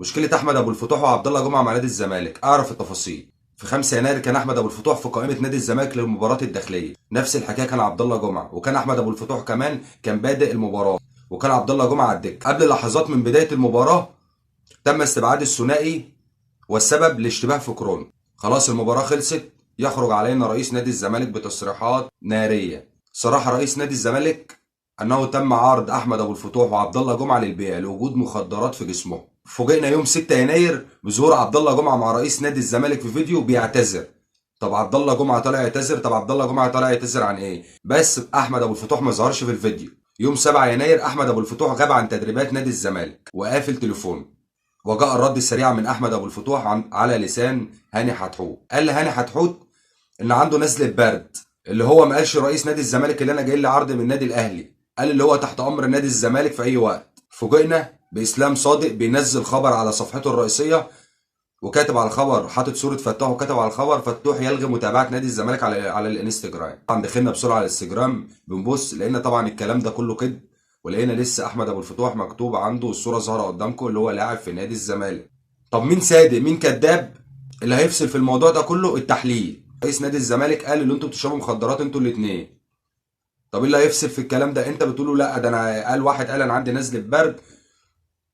مشكله احمد ابو الفتوح وعبد الله جمعه مع نادي الزمالك، اعرف التفاصيل. في 5 يناير كان احمد ابو الفتوح في قائمه نادي الزمالك للمباراه الداخليه، نفس الحكايه كان عبد الله جمعه، وكان احمد ابو الفتوح كمان كان بادئ المباراه، وكان عبد الله جمعه على الدكه. قبل لحظات من بدايه المباراه تم استبعاد الثنائي، والسبب الاشتباه في كورونا. خلاص المباراه خلصت، يخرج علينا رئيس نادي الزمالك بتصريحات ناريه. صراحه رئيس نادي الزمالك انه تم عرض احمد ابو الفتوح وعبد الله جمعه للبيع لوجود مخدرات في جسمهم. فوجئنا يوم 6 يناير بظهور عبد الله جمعه مع رئيس نادي الزمالك في فيديو بيعتذر. طب عبد الله جمعه طالع يعتذر، طب عبد الله جمعه طالع يعتذر عن ايه؟ بس احمد ابو الفتوح ما ظهرش في الفيديو. يوم 7 يناير احمد ابو الفتوح غاب عن تدريبات نادي الزمالك وقافل تليفونه. وجاء الرد السريع من احمد ابو الفتوح على لسان هاني حتحوت. قال لهاني حتحوت ان عنده نزله برد، اللي هو ما قالش رئيس نادي الزمالك اللي انا جاي لي عرض من النادي الاهلي، قال اللي هو تحت امر نادي الزمالك في اي وقت. فوجئنا باسلام صادق بينزل خبر على صفحته الرئيسيه، وكاتب على الخبر، حاطط صوره فتوح وكاتب على الخبر: فتوح يلغي متابعه نادي الزمالك على الانستجرام. طبعا دخلنا بسرعه على الانستجرام بنبص، لقينا طبعا الكلام ده كله كده، ولقينا لسه احمد ابو الفتوح مكتوب عنده الصوره ظاهره قدامكم اللي هو لاعب في نادي الزمالك. طب مين صادق مين كذاب؟ اللي هيفصل في الموضوع ده كله التحليل. رئيس نادي الزمالك قال اللي انتوا بتشربوا مخدرات انتوا الاثنين. طب ايه اللي هيفصل في الكلام ده؟ انت بتقولوا لا ده انا، قال واحد قال انا عندي نزله برد،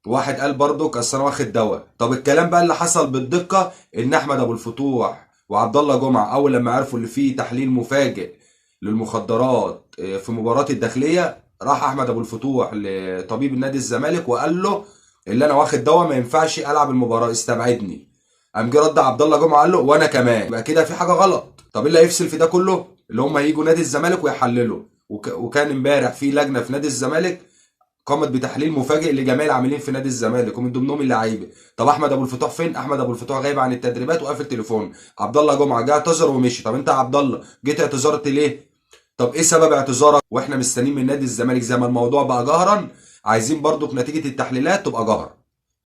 وواحد قال برضك اصل انا واخد دواء. طب الكلام بقى اللي حصل بالدقه ان احمد ابو الفتوح وعبد الله جمعه اول لما عرفوا اللي فيه تحليل مفاجئ للمخدرات في مباراه الداخليه، راح احمد ابو الفتوح لطبيب النادي الزمالك وقال له اللي انا واخد دواء ما ينفعش العب المباراه، استبعدني. قام جه رد عبد الله جمعه قال له وانا كمان، يبقى كده في حاجه غلط. طب ايه اللي هيفصل في ده كله؟ اللي هم يجوا نادي الزمالك ويحللوا. وكان امبارح في لجنه في نادي الزمالك قامت بتحليل مفاجئ لجميع العاملين في نادي الزمالك ومن ضمنهم اللعيبه. طب احمد ابو الفتوح فين؟ احمد ابو الفتوح غايب عن التدريبات وقافل تليفون. عبد الله جمعه جه اعتذر ومشي. طب انت يا عبد الله جيت اعتذرت ليه؟ طب ايه سبب اعتذارك؟ واحنا مستنيين من نادي الزمالك زي ما الموضوع بقى جهرا، عايزين برضك نتيجه التحليلات تبقى جهرا.